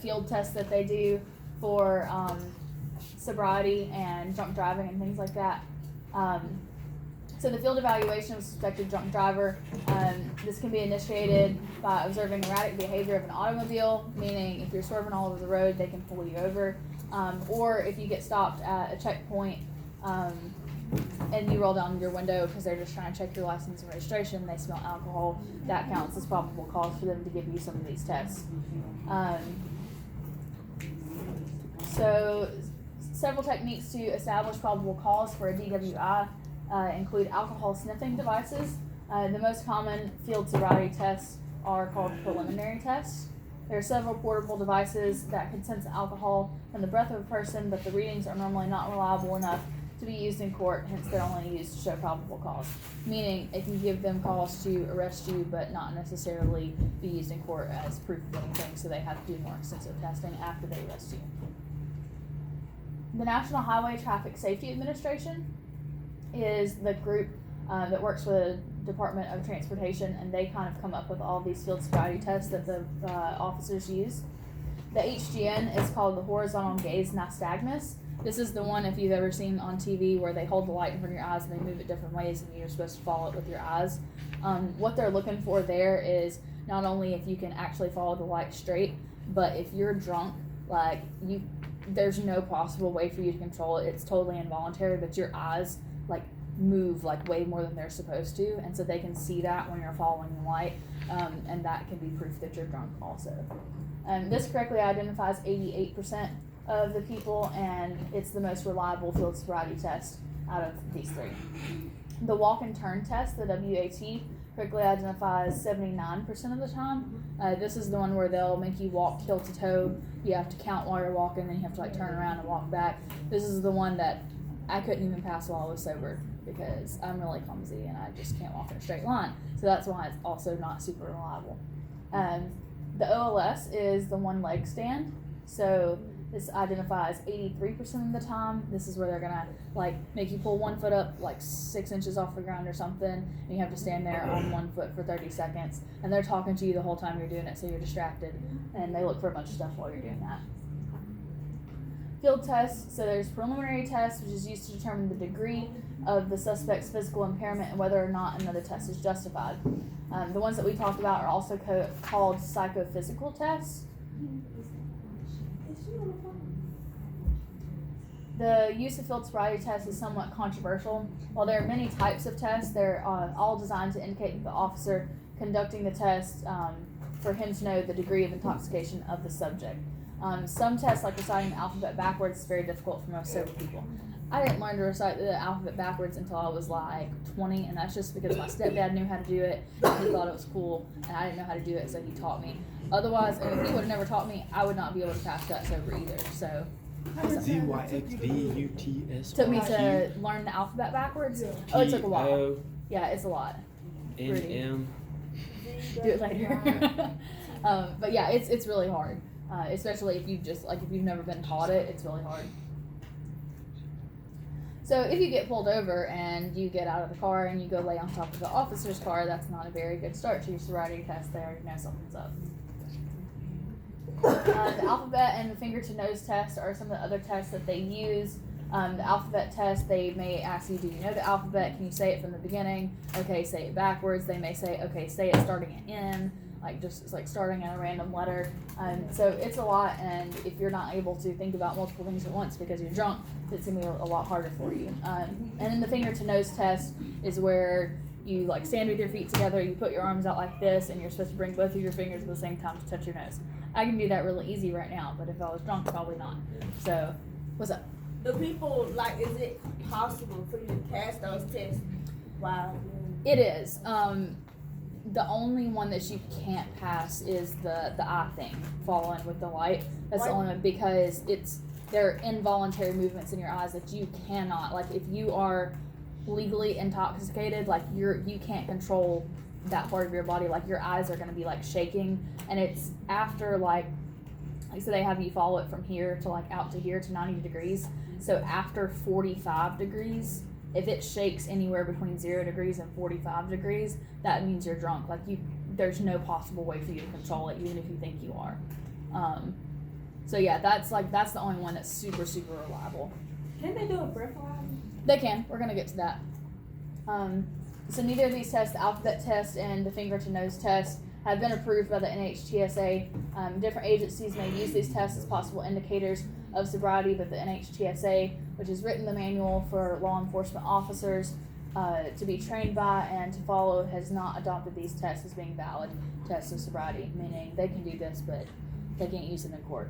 field tests that they do for sobriety and drunk driving and things like that. So the field evaluation of a suspected drunk driver, this can be initiated by observing erratic behavior of an automobile, meaning if you're swerving all over the road, they can pull you over. Or if you get stopped at a checkpoint and you roll down your window because they're just trying to check your license and registration, they smell alcohol, that counts as probable cause for them to give you some of these tests. So several techniques to establish probable cause for a DWI include alcohol sniffing devices. The most common field sobriety tests are called preliminary tests. There are several portable devices that can sense alcohol from the breath of a person, but the readings are normally not reliable enough to be used in court, hence they're only used to show probable cause. Meaning it can give them cause to arrest you, but not necessarily be used in court as proof of anything, so they have to do more extensive testing after they arrest you. The National Highway Traffic Safety Administration is the group that works with the Department of Transportation, and they kind of come up with all these field sobriety tests that the officers use. The HGN is called the Horizontal Gaze Nystagmus. This is the one, if you've ever seen on TV, where they hold the light in front of your eyes and they move it different ways and you're supposed to follow it with your eyes. What they're looking for there is not only if you can actually follow the light straight, but if you're drunk, like there's no possible way for you to control it. It's totally involuntary, but your eyes like move like way more than they're supposed to, and so they can see that when you're following the light, and that can be proof that you're drunk also. This correctly identifies 88% of the people, and it's the most reliable field sobriety test out of these three. The walk and turn test, the WAT, correctly identifies 79% of the time. This is the one where they'll make you walk heel to toe. You have to count while you're walking, then you have to like turn around and walk back. This is the one that I couldn't even pass while I was sober because I'm really clumsy and I just can't walk in a straight line. So that's why it's also not super reliable. The OLS is the one leg stand. So this identifies 83% of the time. This is where they're gonna like make you pull one foot up like 6 inches off the ground or something, and you have to stand there on one foot for 30 seconds, and they're talking to you the whole time you're doing it, so you're distracted, and they look for a bunch of stuff while you're doing that. Field tests, so there's preliminary tests, which is used to determine the degree of the suspect's physical impairment and whether or not another test is justified. The ones that we talked about are also called psychophysical tests. The use of field sobriety tests is somewhat controversial. While there are many types of tests, they're all designed to indicate that the officer conducting the test for him to know the degree of intoxication of the subject. Some tests, like reciting the alphabet backwards, is very difficult for most sober people. I didn't learn to recite the alphabet backwards until I was like 20, and that's just because my stepdad knew how to do it, and he thought it was cool, and I didn't know how to do it, so he taught me. Otherwise, if he would have never taught me, I would not be able to pass that sober either. So ZYXVUTS. took me to learn the alphabet backwards. Oh, it took a while. Yeah, it's a lot. NM. Do it later. But yeah, it's really hard, especially if you've never been taught it. It's really hard. So if you get pulled over and you get out of the car and you go lay on top of the officer's car, that's not a very good start to your sobriety test. They already know something's up. The alphabet and the finger to nose test are some of the other tests that they use. The alphabet test, they may ask you, do you know the alphabet? Can you say it from the beginning? Okay, say it backwards. They may say, okay, say it starting at N, it's like starting at a random letter. So it's a lot, and if you're not able to think about multiple things at once because you're drunk, it's going to be a lot harder for you. And then the finger to nose test is where you like stand with your feet together, you put your arms out like this, and you're supposed to bring both of your fingers at the same time to touch your nose. I can do that really easy right now, but if I was drunk, probably not. So, what's up? The people, is it possible for you to pass those tests? Wow. It is. The only one that you can't pass is the eye thing, following with the light. That's the only one, because they're involuntary movements in your eyes that you cannot, if you are legally intoxicated, you can't control that part of your body. Your eyes are going to be shaking, and it's after so they have you follow it from here to out to here to 90 degrees. So after 45 degrees, if it shakes anywhere between 0 degrees and 45 degrees, that means you're drunk. There's no possible way for you to control it, even if you think you are. So yeah, that's the only one that's super, super reliable. Can they do a breathalyzer? They can. We're gonna get to that. So neither of these tests, the alphabet test and the finger to nose test, have been approved by the NHTSA. Different agencies may use these tests as possible indicators of sobriety, but the NHTSA, which has written the manual for law enforcement officers to be trained by and to follow, has not adopted these tests as being valid tests of sobriety, meaning they can do this, but they can't use it in court.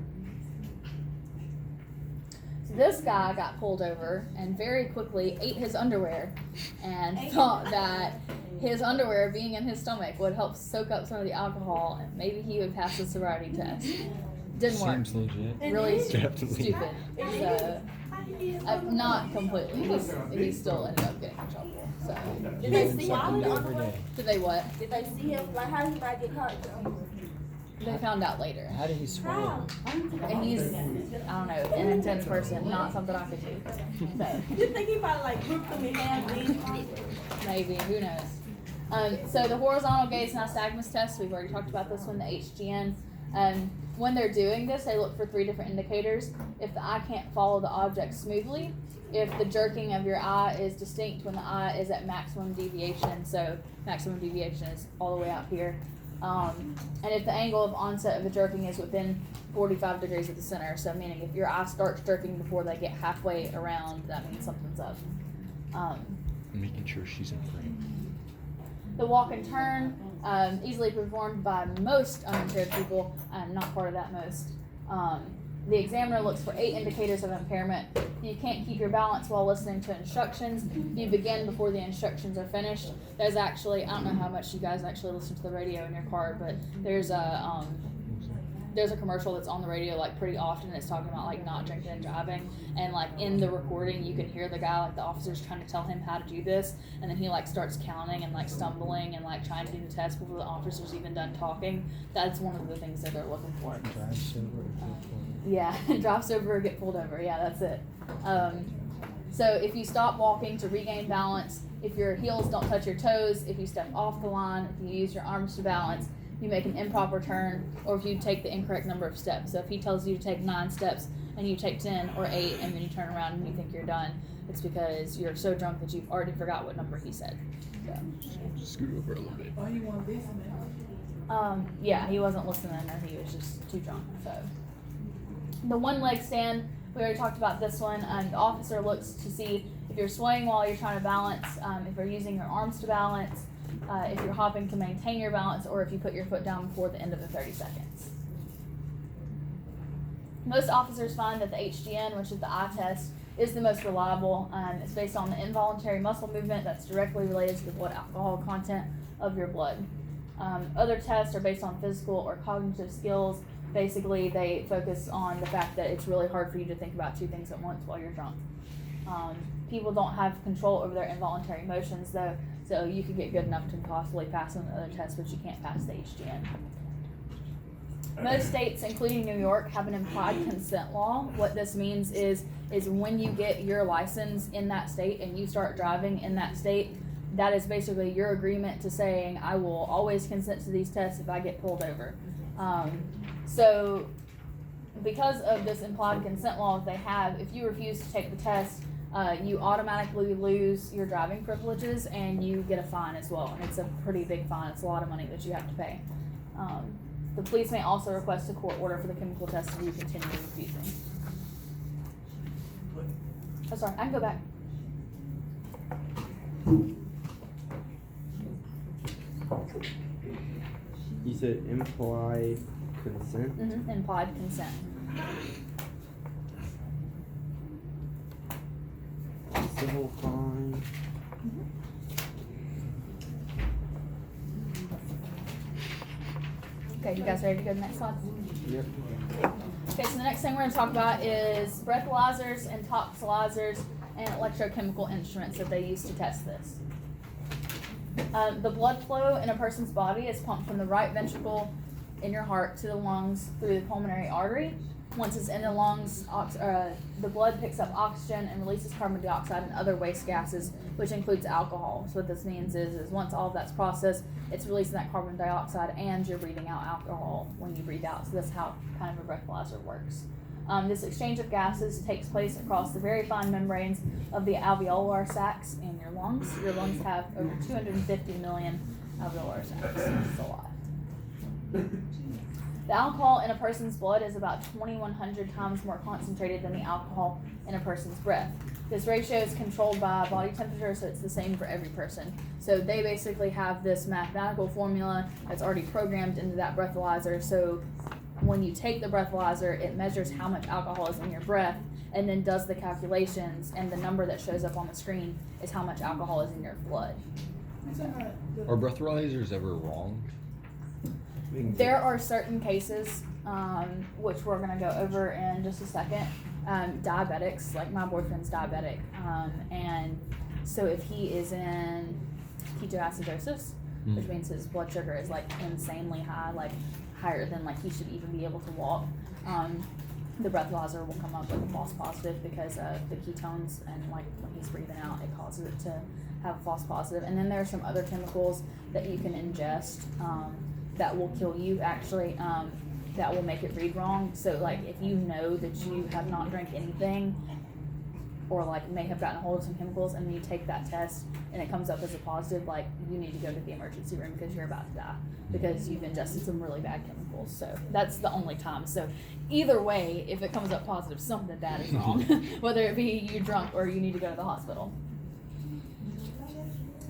So this guy got pulled over and very quickly ate his underwear and thought that his underwear being in his stomach would help soak up some of the alcohol and maybe he would pass the sobriety test. Didn't work. Seems legit. Really Definitely. stupid. So, not completely. He still ended up getting in trouble. So, Did they see Something him? new every day. did they what? Did they see him? Like, how did he not get caught? They found out later. How did he swallow? And he's, I don't know, an intense person. Not something I could do. So. You think he probably like ripped him in half? Maybe, who knows? So the horizontal gaze nystagmus test, we've already talked about this one, the HGN. When they're doing this, they look for 3 different indicators. If the eye can't follow the object smoothly, if the jerking of your eye is distinct when the eye is at maximum deviation, so maximum deviation is all the way out here, and if the angle of onset of the jerking is within 45 degrees of the center, so meaning if your eye starts jerking before they get halfway around, that means something's up. Making sure she's in frame. The walk and turn, easily performed by most unimpaired people. I'm not part of that most. The examiner looks for 8 indicators of impairment. You can't keep your balance while listening to instructions. You begin before the instructions are finished. There's actually, I don't know how much you guys actually listen to the radio in your car, but there's a commercial that's on the radio like pretty often. It's talking about like not drinking and driving, and like in the recording you can hear the guy, like the officer's trying to tell him how to do this, and then he like starts counting and like stumbling and like trying to do the test before the officer's even done talking. That's one of the things that they're looking for. Drive sober. Yeah, drive sober or get pulled over. Yeah, that's it. So if you stop walking to regain balance, if your heels don't touch your toes, if you step off the line, if you use your arms to balance, you make an improper turn, or if you take the incorrect number of steps. So if he tells you to take 9 steps and you take 10 or 8 and then you turn around and you think you're done, it's because you're so drunk that you've already forgot what number he said. So. Scoot over a little bit. Oh, you want this man? Yeah, he wasn't listening or he was just too drunk. So the one leg stand, we already talked about this one. The officer looks to see if you're swaying while you're trying to balance, if you're using your arms to balance, if you're hopping to maintain your balance, or if you put your foot down before the end of the 30 seconds. Most officers find that the HGN, which is the eye test, is the most reliable. It's based on the involuntary muscle movement that's directly related to the blood alcohol content of your blood. Other tests are based on physical or cognitive skills. Basically, they focus on the fact that it's really hard for you to think about 2 things at once while you're drunk. People don't have control over their involuntary motions, though, so you could get good enough to possibly pass on the other tests, but you can't pass the HGN. Most states, including New York, have an implied consent law. What this means is when you get your license in that state and you start driving in that state, that is basically your agreement to saying, I will always consent to these tests if I get pulled over. So because of this implied consent law that they have, if you refuse to take the test, you automatically lose your driving privileges and you get a fine as well. And it's a pretty big fine. It's a lot of money that you have to pay. The police may also request a court order for the chemical test if you continue refusing. Oh, sorry, I can go back. You said implied consent? Mm-hmm. Implied consent. Civil fine. Okay, you guys ready to go to the next slide? Yep. Okay, so the next thing we're going to talk about is breathalyzers and toxilizers and electrochemical instruments that they use to test this. The blood flow in a person's body is pumped from the right ventricle in your heart to the lungs through the pulmonary artery. Once it's in the lungs, the blood picks up oxygen and releases carbon dioxide and other waste gases, which includes alcohol. So what this means is once all of that's processed, it's releasing that carbon dioxide and you're breathing out alcohol when you breathe out. So that's how kind of a breathalyzer works. This exchange of gases takes place across the very fine membranes of the alveolar sacs in your lungs. Your lungs have over 250 million alveolar sacs. That's a lot. The alcohol in a person's blood is about 2,100 times more concentrated than the alcohol in a person's breath. This ratio is controlled by body temperature, so it's the same for every person. So they basically have this mathematical formula that's already programmed into that breathalyzer. So when you take the breathalyzer, it measures how much alcohol is in your breath and then does the calculations, and the number that shows up on the screen is how much alcohol is in your blood. Are breathalyzers ever wrong? There are certain cases, which we're going to go over in just a second. Diabetics, like my boyfriend's diabetic, and so if he is in ketoacidosis, which means his blood sugar is like insanely high, like higher than like he should even be able to walk, the breathalyzer will come up with a false positive because of the ketones, and like when he's breathing out, it causes it to have a false positive. And then there are some other chemicals that you can ingest that will kill you actually, that will make it read wrong. So like if you know that you have not drank anything or like may have gotten a hold of some chemicals and then you take that test and it comes up as a positive, like you need to go to the emergency room because you're about to die because you've ingested some really bad chemicals. So that's the only time. So either way, if it comes up positive, something bad is wrong, whether it be you drunk or you need to go to the hospital.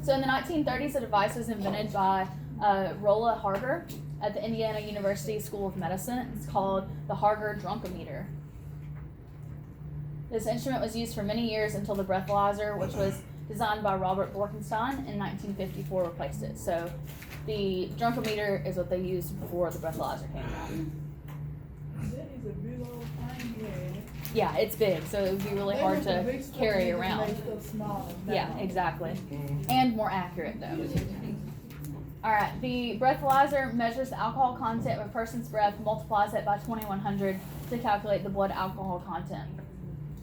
So in the 1930s, a device was invented by Rolla Harger at the Indiana University School of Medicine. It's called the Harger Drunkometer. This instrument was used for many years until the breathalyzer, which was designed by Robert Borkenstein in 1954, replaced it. So the drunkometer is what they used before the breathalyzer came out. That is a big old thing you had. Yeah, it's big, so it would be really They hard make the to big stuff, carry they just around. make stuff smaller. Yeah, exactly. And more accurate though. Alright, the breathalyzer measures the alcohol content of a person's breath, multiplies it by 2,100 to calculate the blood alcohol content.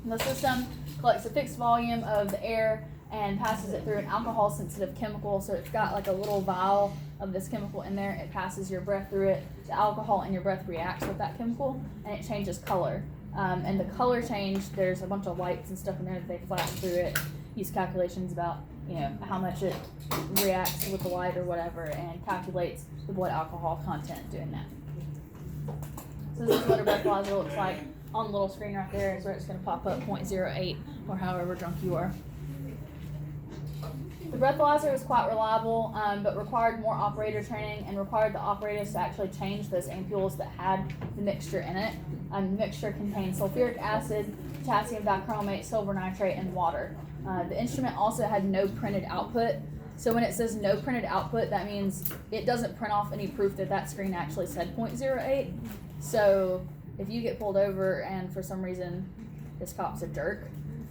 The system collects a fixed volume of the air and passes it through an alcohol sensitive chemical. So it's got like a little vial of this chemical in there. It passes your breath through it. The alcohol in your breath reacts with that chemical and it changes color. And the color change, there's a bunch of lights and stuff in there that they flash through it. Use calculations about, you know, how much it reacts with the light or whatever, and calculates the blood alcohol content doing that. So this is what a breathalyzer looks like. On the little screen right there is where it's going to pop up 0.08 or however drunk you are. The breathalyzer was quite reliable, but required more operator training and required the operators to actually change those ampules that had the mixture in it. The mixture contained sulfuric acid, potassium dichromate, silver nitrate, and water. The instrument also had no printed output. So when it says no printed output, that means it doesn't print off any proof that that screen actually said 0.08. So if you get pulled over and for some reason this cop's a jerk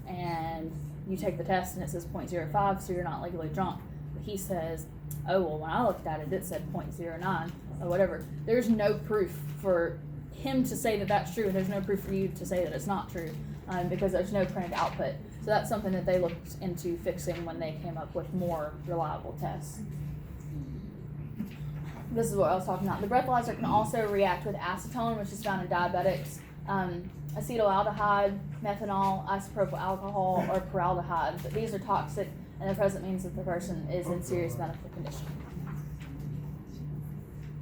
and you take the test and it says 0.05, so you're not legally drunk, but he says, oh, well, when I looked at it, it said 0.09 or whatever. There's no proof for him to say that that's true. There's no proof for you to say that it's not true because there's no printed output. So that's something that they looked into fixing when they came up with more reliable tests. This is what I was talking about. The breathalyzer can also react with acetone, which is found in diabetics, acetaldehyde, methanol, isopropyl alcohol, or paraldehyde. But these are toxic, and the present means that the person is in serious medical condition.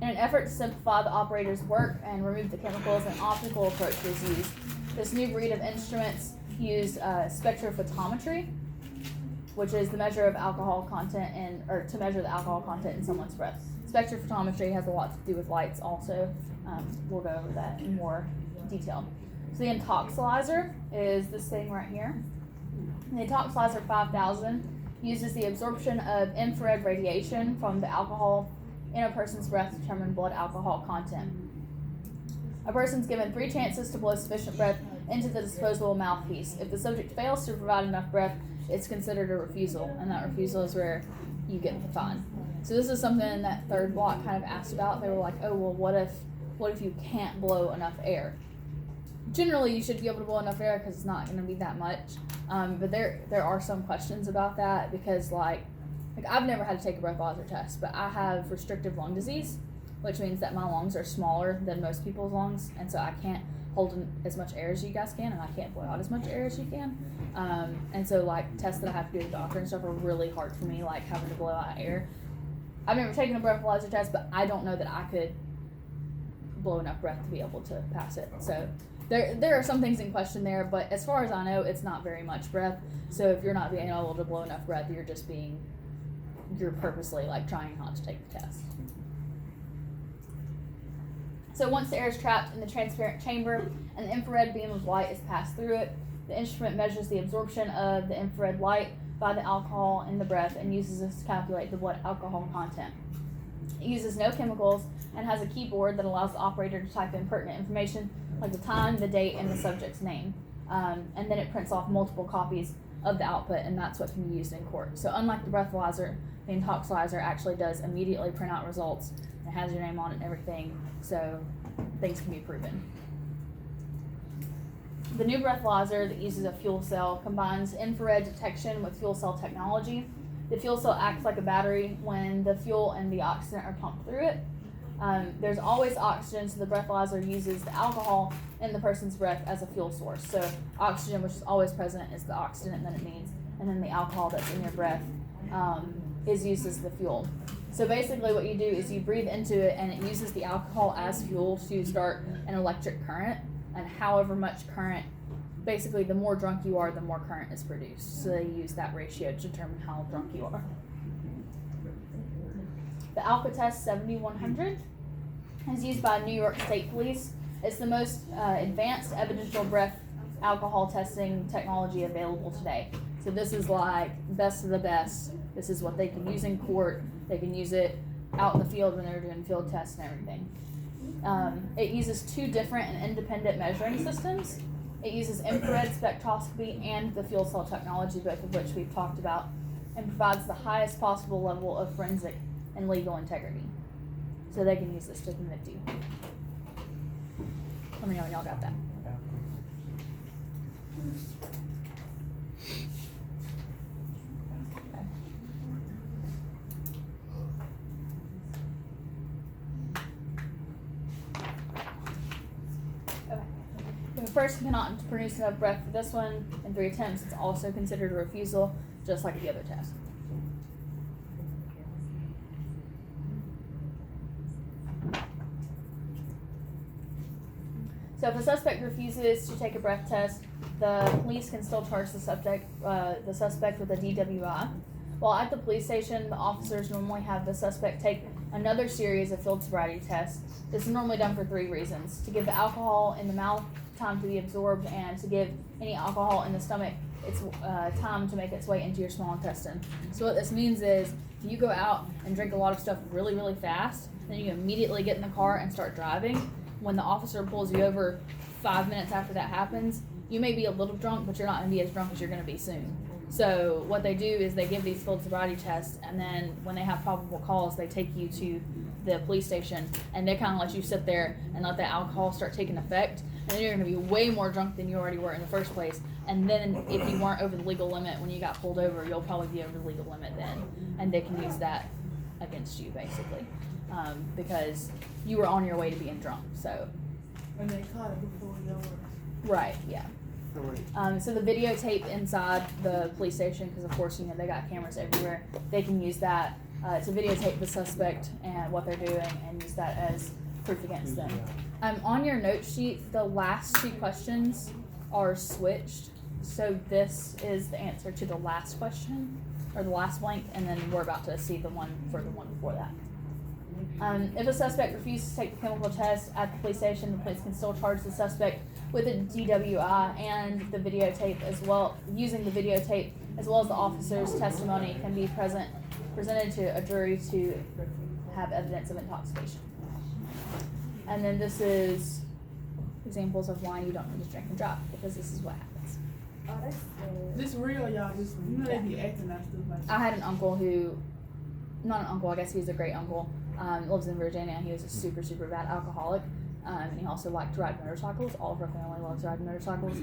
In an effort to simplify the operator's work and remove the chemicals, an optical approach was used. This new breed of instruments used spectrophotometry, which is the measure of alcohol content to measure the alcohol content in someone's breath. Spectrophotometry has a lot to do with lights also. We'll go over that in more detail. So the intoxilizer is this thing right here. The Intoxilizer 5000 uses the absorption of infrared radiation from the alcohol in a person's breath to determine blood alcohol content. A person's given 3 chances to blow sufficient breath into the disposable mouthpiece. If the subject fails to provide enough breath, it's considered a refusal, and that refusal is where you get the fine. So this is something that third block kind of asked about. They were like, oh, well, what if you can't blow enough air? Generally, you should be able to blow enough air because it's not going to be that much. But there are some questions about that because like I've never had to take a breathalyzer test, but I have restrictive lung disease, which means that my lungs are smaller than most people's lungs, and so I can't hold in as much air as you guys can, and I can't blow out as much air as you can. And so like tests that I have to do with the doctor and stuff are really hard for me, like having to blow out air. I've never taken a breathalyzer test, but I don't know that I could blow enough breath to be able to pass it. So there are some things in question there, but as far as I know, it's not very much breath. So if you're not being able to blow enough breath, you're purposely like trying not to take the test. So once the air is trapped in the transparent chamber and the infrared beam of light is passed through it, the instrument measures the absorption of the infrared light by the alcohol in the breath and uses this to calculate the blood alcohol content. It uses no chemicals and has a keyboard that allows the operator to type in pertinent information like the time, the date, and the subject's name. And then it prints off multiple copies of the output, and that's what can be used in court. So unlike the breathalyzer, the intoxilizer actually does immediately print out results. It has your name on it and everything, so things can be proven. The new breathalyzer that uses a fuel cell combines infrared detection with fuel cell technology. The fuel cell acts like a battery when the fuel and the oxygen are pumped through it. There's always oxygen, so the breathalyzer uses the alcohol in the person's breath as a fuel source. So oxygen, which is always present, is the oxygen that it needs, and then the alcohol that's in your breath is used as the fuel. So basically what you do is you breathe into it and it uses the alcohol as fuel to start an electric current, and however much current, basically the more drunk you are, the more current is produced. So they use that ratio to determine how drunk you are. The Alcatest 7100 is used by New York State Police. It's the most advanced evidential breath alcohol testing technology available today. So this is like best of the best. This is what they can use in court. They can use it out in the field when they're doing field tests and everything. It uses two different and independent measuring systems. It uses infrared spectroscopy and the fuel cell technology, both of which we've talked about, and provides the highest possible level of forensic and legal integrity. So they can use this to convict you. Let me know when y'all got that. If a person cannot produce enough breath for this one in 3 attempts, it's also considered a refusal, just like the other test. So if a suspect refuses to take a breath test, the police can still charge the suspect with a DWI. While at the police station, the officers normally have the suspect take another series of field sobriety tests. This is normally done for 3 reasons: to give the alcohol in the mouth time to be absorbed, and to give any alcohol in the stomach its time to make its way into your small intestine. So what this means is, if you go out and drink a lot of stuff really, really fast, then you immediately get in the car and start driving. When the officer pulls you over 5 minutes after that happens, you may be a little drunk, but you're not going to be as drunk as you're going to be soon. So what they do is they give these field sobriety tests, and then when they have probable cause, they take you to the police station, and they kind of let you sit there and let the alcohol start taking effect, and then you're going to be way more drunk than you already were in the first place. And then if you weren't over the legal limit when you got pulled over, you'll probably be over the legal limit then, and they can use that against you basically, because you were on your way to being drunk. So And they caught it before y'all were. right, yeah. So the videotape inside the police station, because of course, you know, they got cameras everywhere, they can use that to videotape the suspect and what they're doing and use that as proof against them. On your note sheet, the last 2 questions are switched. So this is the answer to the last question, or the last blank, and then we're about to see the one for the one before that. If a suspect refuses to take the chemical test at the police station, the police can still charge the suspect with a DWI, and the videotape as well. Using the videotape as well as the officer's testimony can be presented to a jury to have evidence of intoxication. And then this is examples of why you don't need to drink and drive, because this is what happens. Oh, that's sad. This real, y'all. This, you know, they be acting that stuff like I had an uncle who not an uncle, I guess he's a great uncle. Lives in Virginia. He was a super, super bad alcoholic. And he also liked to ride motorcycles. All of our family loves riding motorcycles.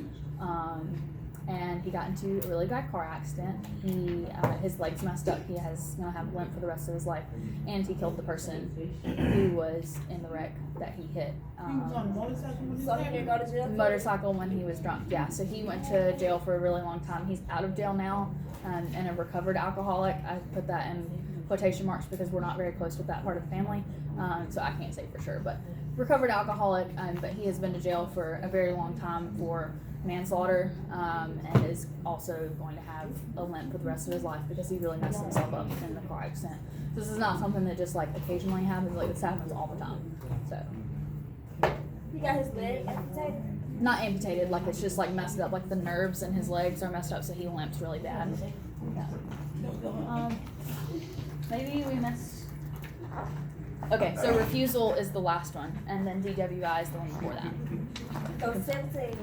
And he got into a really bad car accident. His legs messed up. He's gonna have a limp for the rest of his life. And he killed the person who was in the wreck that he hit. He was on a motorcycle when this So he didn't happened? go to jail? Motorcycle when he was drunk. Yeah, so he went to jail for a really long time. He's out of jail now, and a recovered alcoholic. I put that in quotation marks because we're not very close with that part of the family, so I can't say for sure. But recovered alcoholic, but he has been to jail for a very long time for manslaughter, and is also going to have a limp for the rest of his life because he really messed himself up in the car accident. This is not something that just like occasionally happens. Like this happens all the time. So. He got his leg amputated? Not amputated, like it's just like messed up, like the nerves in his legs are messed up, so he limps really bad. Yeah. Maybe we missed. Okay, so refusal is the last one, and then DWI is the one before that. So 17